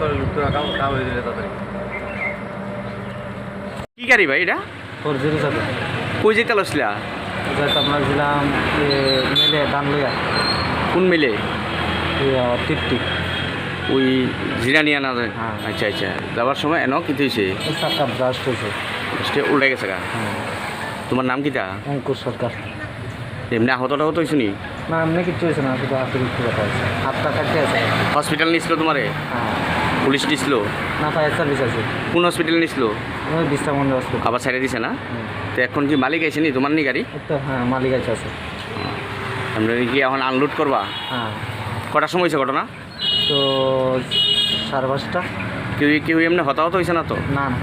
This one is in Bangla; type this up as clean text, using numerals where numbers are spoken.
করে লুট করে কাম হয়ে দিলে তাড়াতাড়ি। কি গাড়ি ভাই এটা? 407 কই যেতে লসলা? যাইতে আপনার ছিলাম মেলে ধান লইয়া কোন মিলে? টিকটিক ওই জিরানিয়া না? হ্যাঁ। আচ্ছা আচ্ছা, যাবার সময় এন কি হয়েছে? চাকা ব্রাস্ট হয়েছে। সে উল্টে গেছে গা। হ্যাঁ, তোমার নাম কিটা? অঙ্কুশ সরকার। এমনি আহতটা হতো হয়েছো নি? না এমনি কিচ্ছু হয়েছে না, শুধু হাতের একটু ব্যথা হয়েছে, হাতটা কাটতে আছে। হসপিটাল নিয়েছিল তোমারে? হ্যাঁ, পুলিশ নিয়েছিল? না ফায়ার সার্ভিস আছে। কোন হসপিটাল নিয়েছিল? ওই বিশ্রামন্দ হসপিটাল। আবার ছেড়ে দিছে না? তো এখন কি মালিক আছে নি তোমার নি গাড়ি? তো হ্যাঁ, মালিক আছে আছে। আমরা কি এখন আনলোড করবা? হ্যাঁ, কটার সময় হয়েছে ঘটনা? তো 5:30। কেউ কেউ এমনি হতাহত হয়েছে না তো? না না।